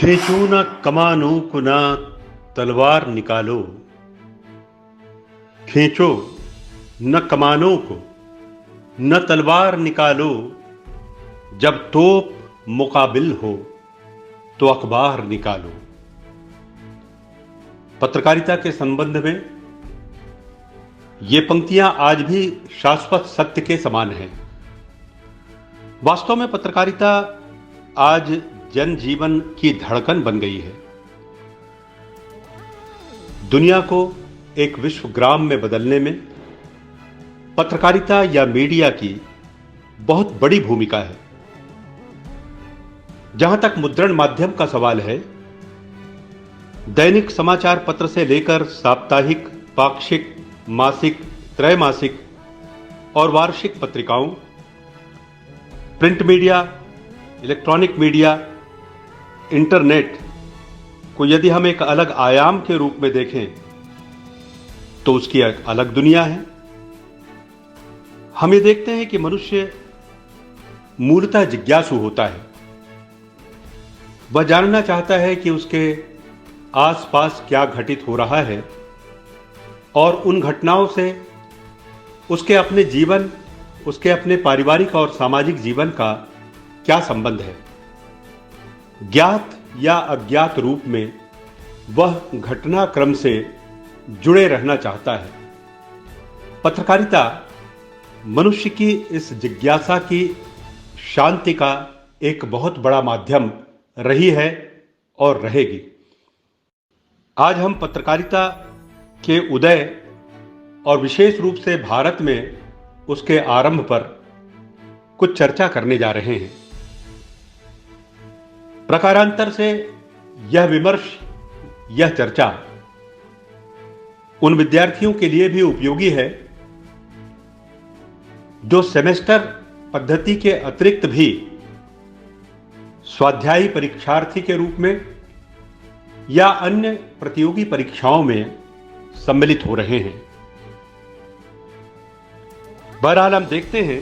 खींचो न कमानों को न तलवार निकालो। खींचो न कमानों को न तलवार निकालो। जब तोप मुकाबिल हो तो अखबार निकालो। पत्रकारिता के संबंध में ये पंक्तियां आज भी शाश्वत सत्य के समान हैं। वास्तव में पत्रकारिता आज जनजीवन की धड़कन बन गई है। दुनिया को एक विश्वग्राम में बदलने में पत्रकारिता या मीडिया की बहुत बड़ी भूमिका है। जहां तक मुद्रण माध्यम का सवाल है, दैनिक समाचार पत्र से लेकर साप्ताहिक, पाक्षिक, मासिक, त्रैमासिक और वार्षिक पत्रिकाओं, print media, electronic media, internet को यदि हम एक अलग आयाम के रूप में देखें तो उसकी एक अलग दुनिया है। हम ये देखते हैं कि मनुष्य मूलतः जिज्ञासु होता है। वह जानना चाहता है कि उसके आसपास क्या घटित हो रहा है और उन घटनाओं से उसके अपने जीवन, उसके अपने पारिवारिक और सामाजिक जीवन का क्या संबंध है। ज्ञात या अज्ञात रूप में वह घटनाक्रम से जुड़े रहना चाहता है। पत्रकारिता मनुष्य की इस जिज्ञासा की शांति का एक बहुत बड़ा माध्यम रही है और रहेगी। आज हम पत्रकारिता के उदय और विशेष रूप से भारत में उसके आरंभ पर कुछ चर्चा करने जा रहे हैं। प्रकारांतर से यह विमर्श, यह चर्चा उन विद्यार्थियों के लिए भी उपयोगी है जो सेमेस्टर पद्धति के अतिरिक्त भी स्वाध्यायी परीक्षार्थी के रूप में या अन्य प्रतियोगी परीक्षाओं में सम्मिलित हो रहे हैं। बहरहाल हम देखते हैं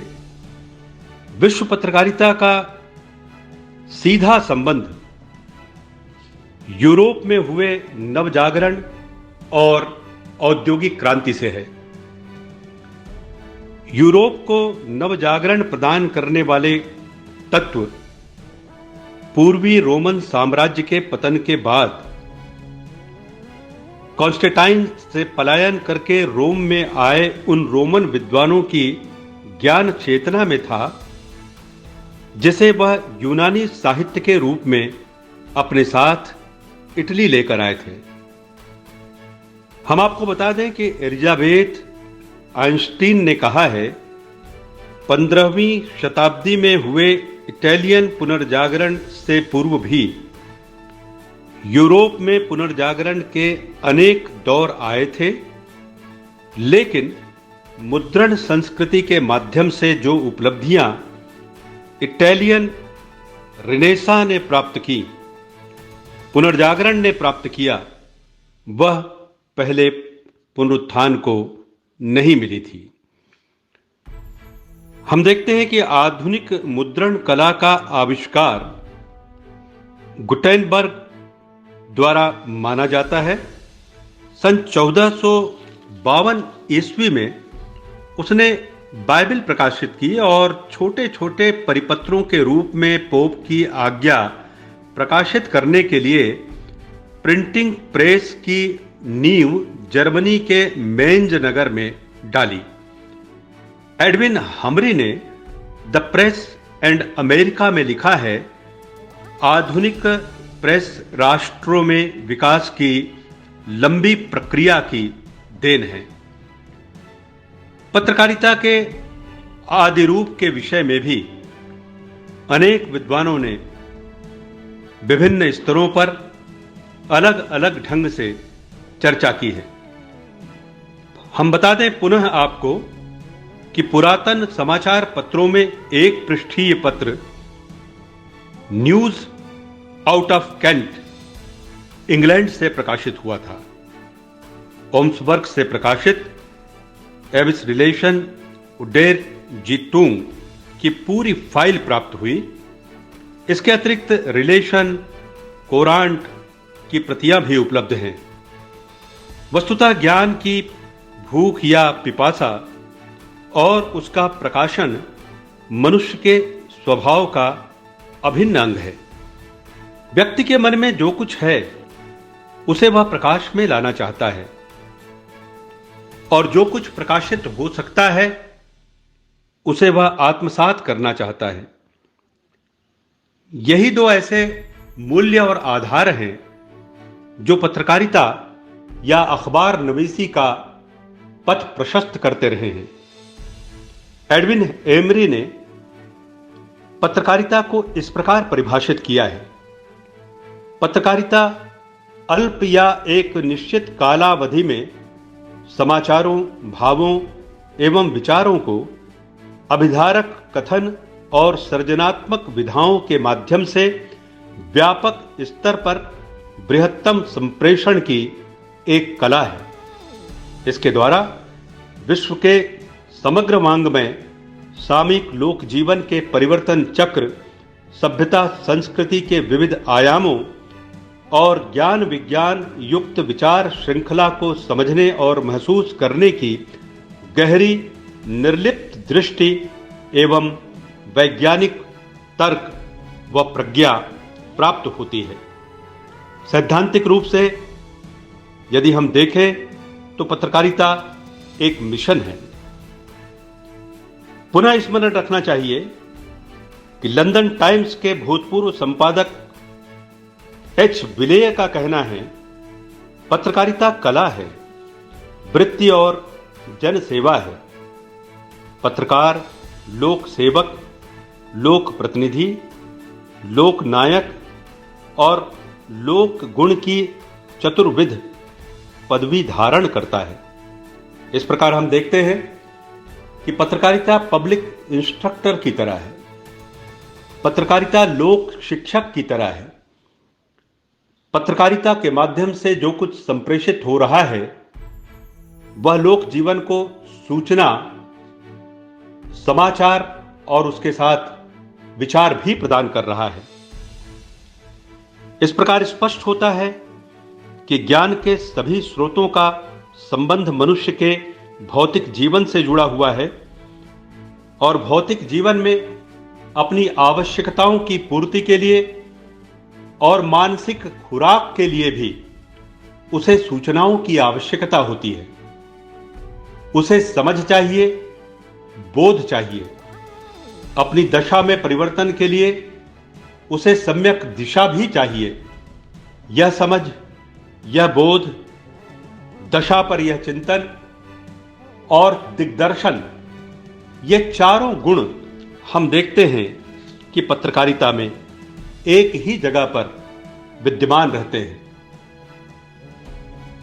विश्व पत्रकारिता का सीधा संबंध यूरोप में हुए नवजागरण और औद्योगिक क्रांति से है। यूरोप को नवजागरण प्रदान करने वाले तत्व पूर्वी रोमन साम्राज्य के पतन के बाद कॉन्स्टेंटाइन से पलायन करके रोम में आए उन रोमन विद्वानों की ज्ञान चेतना में था जिसे वह यूनानी साहित्य के रूप में अपने साथ इटली लेकर आए थे। हम आपको बता दें कि एलिजाबेथ आइंस्टीन ने कहा है, 15वीं शताब्दी में हुए इटालियन पुनर्जागरण से पूर्व भी यूरोप में पुनर्जागरण के अनेक दौर आए थे, लेकिन मुद्रण संस्कृति के माध्यम से जो उपलब्धियां इटालियन रिनेसां ने प्राप्त की, पुनर्जागरण ने प्राप्त किया, वह पहले पुनरुत्थान को नहीं मिली थी। हम देखते हैं कि आधुनिक मुद्रण कला का आविष्कार गुटेनबर्ग द्वारा माना जाता है। सन 1452 ईस्वी में उसने बाइबल प्रकाशित की और छोटे छोटे परिपत्रों के रूप में पोप की आज्ञा प्रकाशित करने के लिए प्रिंटिंग प्रेस की नींव जर्मनी के मेंज नगर में डाली। एडविन हमरी ने द प्रेस एंड अमेरिका में लिखा है, आधुनिक प्रेस राष्ट्रों में विकास की लंबी प्रक्रिया की देन है। पत्रकारिता के आदि रूप के विषय में भी अनेक विद्वानों ने विभिन्न स्तरों पर अलग अलग ढंग से चर्चा की है। हम बता दें पुनः आपको कि पुरातन समाचार पत्रों में एक पृष्ठीय पत्र news out of Kent England से प्रकाशित हुआ था। ओम्सबर्ग से प्रकाशित एविस रिलेशन उडेर जीतूंग की पूरी फाइल प्राप्त हुई। इसके अतिरिक्त रिलेशन, कोरान की प्रतियां भी उपलब्ध हैं। वस्तुतः ज्ञान की भूख या पिपासा और उसका प्रकाशन मनुष्य के स्वभाव का अभिन्न अंग है। व्यक्ति के मन में जो कुछ है उसे वह प्रकाश में लाना चाहता है, और जो कुछ प्रकाशित हो सकता है उसे वह आत्मसात करना चाहता है। यही दो ऐसे मूल्य और आधार हैं जो पत्रकारिता या अखबार नवीसी का पथ प्रशस्त करते रहे हैं। एडविन एमरी ने पत्रकारिता को इस प्रकार परिभाषित किया है: पत्रकारिता अल्प या एक निश्चित कालावधि में समाचारों, भावों एवं विचारों को अभिधारक कथन और सृजनात्मक विधाओं के माध्यम से व्यापक स्तर पर बृहत्तम संप्रेषण की एक कला है। इसके द्वारा विश्व के समग्र मांग में सामयिक लोक जीवन के परिवर्तन चक्र, सभ्यता संस्कृति के विविध आयामों और ज्ञान विज्ञान युक्त विचार श्रृंखला को समझने और महसूस करने की गहरी निर्लिप्त दृष्टि एवं वैज्ञानिक तर्क व प्रज्ञा प्राप्त होती है। सैद्धांतिक रूप से यदि हम देखें तो पत्रकारिता एक मिशन है। पुनः स्मरण रखना चाहिए कि लंदन टाइम्स के भूतपूर्व संपादक एच विलेय का कहना है, पत्रकारिता कला है, वृत्ति और जन सेवा है। पत्रकार लोक सेवक, लोक प्रतिनिधि, लोक नायक और लोक गुण की चतुर्विध पदवी धारण करता है। इस प्रकार हम देखते हैं कि पत्रकारिता पब्लिक इंस्ट्रक्टर की तरह है, पत्रकारिता लोक शिक्षक की तरह है। पत्रकारिता के माध्यम से जो कुछ संप्रेषित हो रहा है वह लोक जीवन को सूचना, समाचार और उसके साथ विचार भी प्रदान कर रहा है। इस प्रकार स्पष्ट होता है कि ज्ञान के सभी स्रोतों का संबंध मनुष्य के भौतिक जीवन से जुड़ा हुआ है, और भौतिक जीवन में अपनी आवश्यकताओं की पूर्ति के लिए और मानसिक खुराक के लिए भी उसे सूचनाओं की आवश्यकता होती है। उसे समझ चाहिए, बोध चाहिए। अपनी दशा में परिवर्तन के लिए उसे सम्यक दिशा भी चाहिए। यह समझ, यह बोध, दशा पर यह चिंतन और दिग्दर्शन, ये चारों गुण हम देखते हैं कि पत्रकारिता में एक ही जगह पर विद्यमान रहते हैं।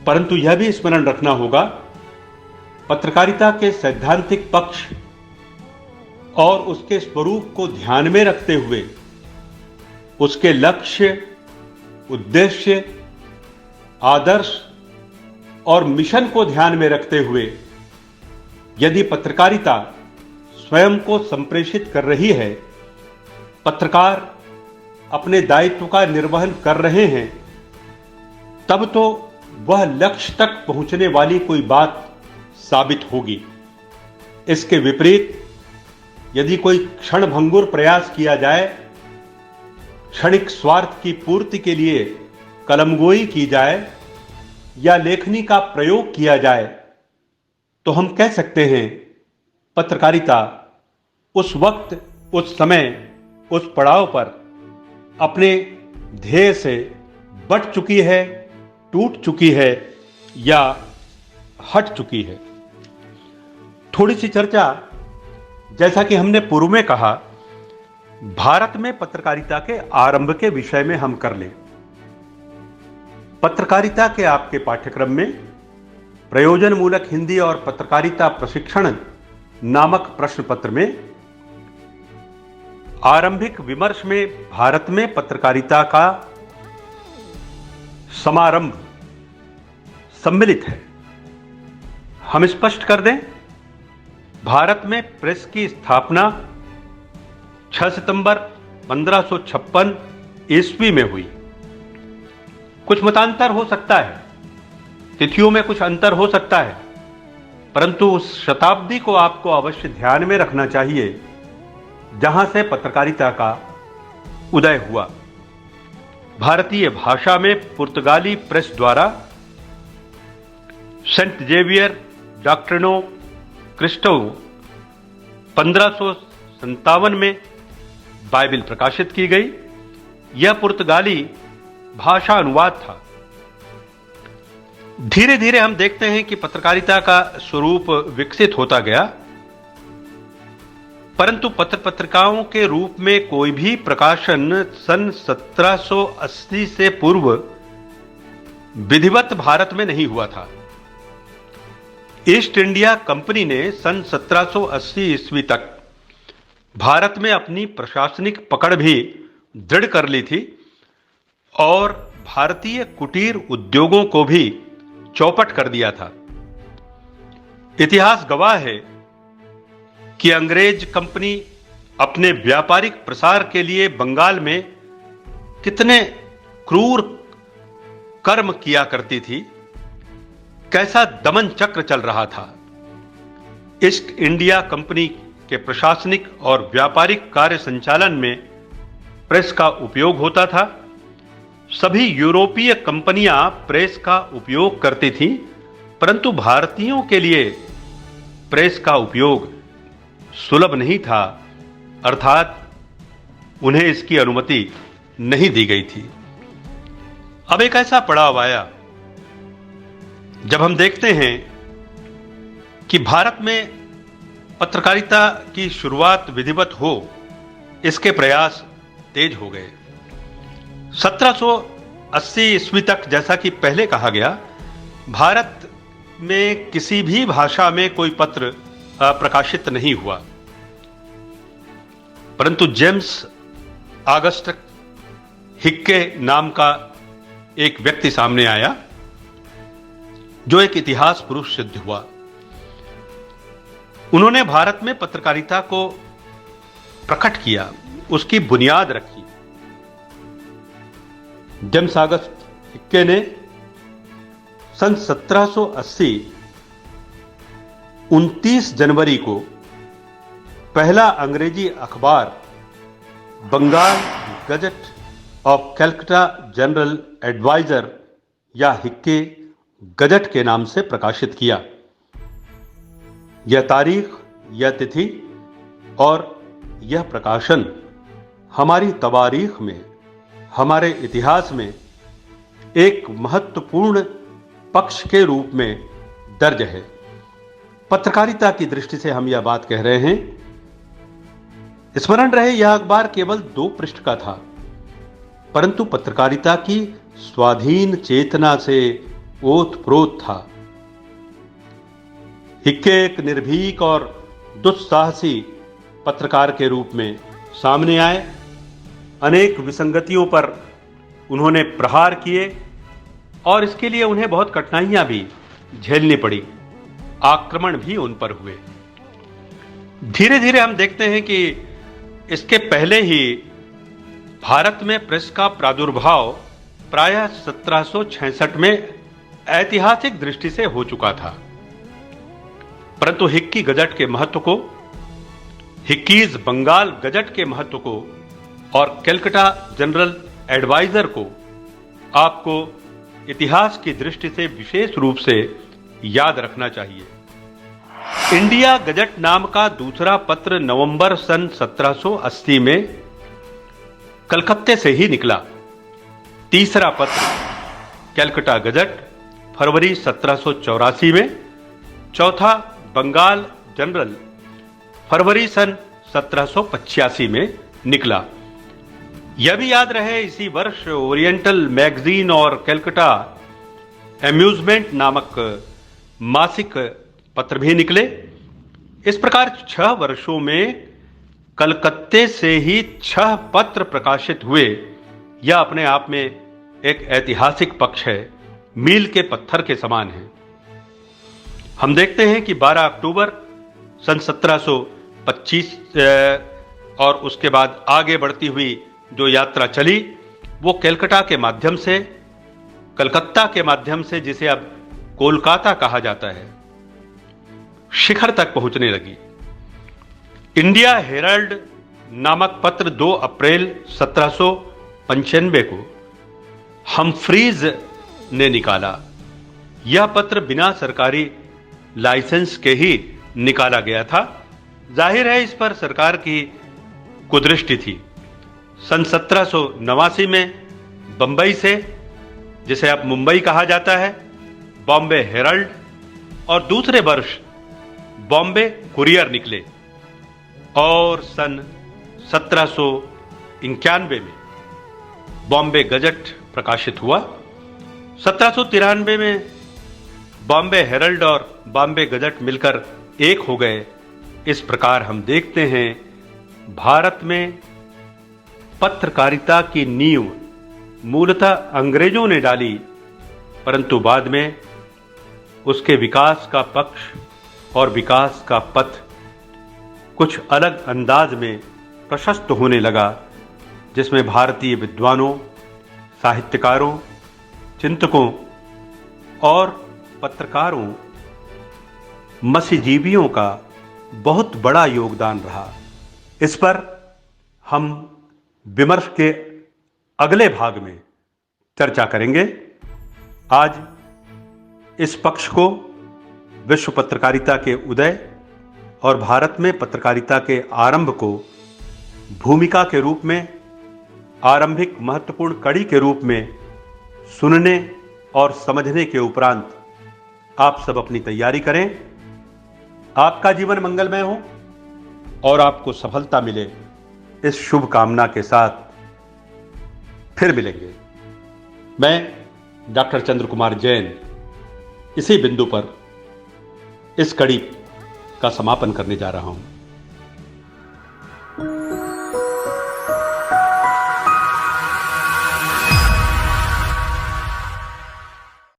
परंतु यह भी स्मरण रखना होगा, पत्रकारिता के सैद्धांतिक पक्ष और उसके स्वरूप को ध्यान में रखते हुए, उसके लक्ष्य, उद्देश्य, आदर्श और मिशन को ध्यान में रखते हुए यदि पत्रकारिता स्वयं को संप्रेषित कर रही है, पत्रकार अपने दायित्व का निर्वहन कर रहे हैं, तब तो वह लक्ष्य तक पहुंचने वाली कोई बात साबित होगी। इसके विपरीत यदि कोई क्षणभंगुर प्रयास किया जाए, क्षणिक स्वार्थ की पूर्ति के लिए कलमगोई की जाए या लेखनी का प्रयोग किया जाए, तो हम कह सकते हैं पत्रकारिता उस वक्त, उस समय, उस पड़ाव पर अपने ध्येय से बट चुकी है, टूट चुकी है या हट चुकी है। थोड़ी सी चर्चा, जैसा कि हमने पूर्व में कहा, भारत में पत्रकारिता के आरंभ के विषय में हम कर लें। पत्रकारिता के आपके पाठ्यक्रम में प्रयोजन मूलक हिंदी और पत्रकारिता प्रशिक्षण नामक प्रश्न पत्र में आरंभिक विमर्श में भारत में पत्रकारिता का समारंभ सम्मिलित है। हम स्पष्ट कर दें, भारत में प्रेस की स्थापना 6 सितंबर 1556 ईस्वी में हुई। कुछ मतांतर हो सकता है, तिथियों में कुछ अंतर हो सकता है, परंतु उस शताब्दी को आपको अवश्य ध्यान में रखना चाहिए जहां से पत्रकारिता का उदय हुआ। भारतीय भाषा में पुर्तगाली प्रेस द्वारा सेंट जेवियर डॉक्ट्रिनो क्रिस्टो 1557 में बाइबिल प्रकाशित की गई। यह पुर्तगाली भाषा अनुवाद था। धीरे धीरे हम देखते हैं कि पत्रकारिता का स्वरूप विकसित होता गया, परंतु पत्र पत्रिकाओं के रूप में कोई भी प्रकाशन सन 1780 से पूर्व विधिवत भारत में नहीं हुआ था। ईस्ट इंडिया कंपनी ने सन 1780 ईस्वी तक भारत में अपनी प्रशासनिक पकड़ भी दृढ़ कर ली थी और भारतीय कुटीर उद्योगों को भी चौपट कर दिया था। इतिहास गवाह है कि अंग्रेज कंपनी अपने व्यापारिक प्रसार के लिए बंगाल में कितने क्रूर कर्म किया करती थी, कैसा दमन चक्र चल रहा था। ईस्ट इंडिया कंपनी के प्रशासनिक और व्यापारिक कार्य संचालन में प्रेस का उपयोग होता था। सभी यूरोपीय कंपनियां प्रेस का उपयोग करती थीं, परंतु भारतीयों के लिए प्रेस का उपयोग सुलभ नहीं था, अर्थात उन्हें इसकी अनुमति नहीं दी गई थी। अब एक ऐसा पड़ाव आया जब हम देखते हैं कि भारत में पत्रकारिता की शुरुआत विधिवत हो, इसके प्रयास तेज हो गए। 1780 ईस्वी तक, जैसा कि पहले कहा गया, भारत में किसी भी भाषा में कोई पत्र प्रकाशित नहीं हुआ, परंतु जेम्स ऑगस्ट हिक्के नाम का एक व्यक्ति सामने आया जो एक इतिहास पुरुष सिद्ध हुआ। उन्होंने भारत में पत्रकारिता को प्रकट किया, उसकी बुनियाद रखी। जेम्स ऑगस्ट हिक्के ने सन 1780 29 जनवरी को पहला अंग्रेजी अखबार Bengal gazette of Calcutta general adviser या हिक्के गजट के नाम से प्रकाशित किया। यह तारीख, यह तिथि और यह प्रकाशन हमारी तवारीख में, हमारे इतिहास में एक महत्वपूर्ण पक्ष के रूप में दर्ज है। पत्रकारिता की दृष्टि से हम यह बात कह रहे हैं। स्मरण रहे, यह अखबार केवल 2 पृष्ठ का था, परंतु पत्रकारिता की स्वाधीन चेतना से ओतप्रोत था। हिक्के एक निर्भीक और दुस्साहसी पत्रकार के रूप में सामने आए। अनेक विसंगतियों पर उन्होंने प्रहार किए और इसके लिए उन्हें बहुत कठिनाइयां भी झेलनी पड़ी, आक्रमण भी उन पर हुए। धीरे धीरे हम देखते हैं कि इसके पहले ही भारत में प्रेस का प्रादुर्भाव प्रायः 1766 में ऐतिहासिक दृष्टि से हो चुका था, परंतु हिक्की गजट के महत्व को, हिक्कीज बंगाल गजट के महत्व को और कैलकाटा जनरल एडवाइजर को आपको इतिहास की दृष्टि से विशेष रूप से याद रखना चाहिए। इंडिया गजट नाम का दूसरा पत्र नवंबर सन 1780 में कलकत्ते से ही निकला। तीसरा पत्र कैलकाटा गजट फरवरी 1784 में, चौथा बंगाल जनरल फरवरी सन 1785 में निकला। यह भी याद रहे, इसी वर्ष ओरिएंटल मैगजीन और कैलकाटा एम्यूजमेंट नामक मासिक पत्र भी निकले। इस प्रकार 6 वर्षों में कलकत्ते से ही 6 पत्र प्रकाशित हुए। यह अपने आप में एक ऐतिहासिक पक्ष है, मील के पत्थर के समान है। हम देखते हैं कि 12 अक्टूबर सन 1725 और उसके बाद आगे बढ़ती हुई जो यात्रा चली वो कैलकाटा के माध्यम से कलकत्ता के माध्यम से, जिसे अब कोलकाता कहा जाता है, शिखर तक पहुंचने लगी। इंडिया हेराल्ड नामक पत्र 2 अप्रैल 1795 को हम्फ्रीज ने निकाला। यह पत्र बिना सरकारी लाइसेंस के ही निकाला गया था। जाहिर है इस पर सरकार की कुदृष्टि थी। सन 1789 में बंबई से, जिसे अब मुंबई कहा जाता है, बॉम्बे हेराल्ड और दूसरे वर्ष बॉम्बे कुरियर निकले और सन 1791 में बॉम्बे गजट प्रकाशित हुआ। 1793 में बॉम्बे हेराल्ड और बॉम्बे गजट मिलकर एक हो गए। इस प्रकार हम देखते हैं भारत में पत्रकारिता की नींव मूलतः अंग्रेजों ने डाली, परंतु बाद में उसके विकास का पक्ष और विकास का पथ कुछ अलग अंदाज में प्रशस्त होने लगा, जिसमें भारतीय विद्वानों, साहित्यकारों, चिंतकों और पत्रकारों, मसीजीवियों का बहुत बड़ा योगदान रहा। इस पर हम विमर्श के अगले भाग में चर्चा करेंगे। आज इस पक्ष को विश्व पत्रकारिता के उदय और भारत में पत्रकारिता के आरंभ को भूमिका के रूप में, आरंभिक महत्वपूर्ण कड़ी के रूप में सुनने और समझने के उपरांत आप सब अपनी तैयारी करें। आपका जीवन मंगलमय हो और आपको सफलता मिले, इस शुभ कामना के साथ फिर मिलेंगे। मैं डॉक्टर चंद्र कुमार जैन इसी बिंदु पर इस कड़ी का समापन करने जा रहा हूं।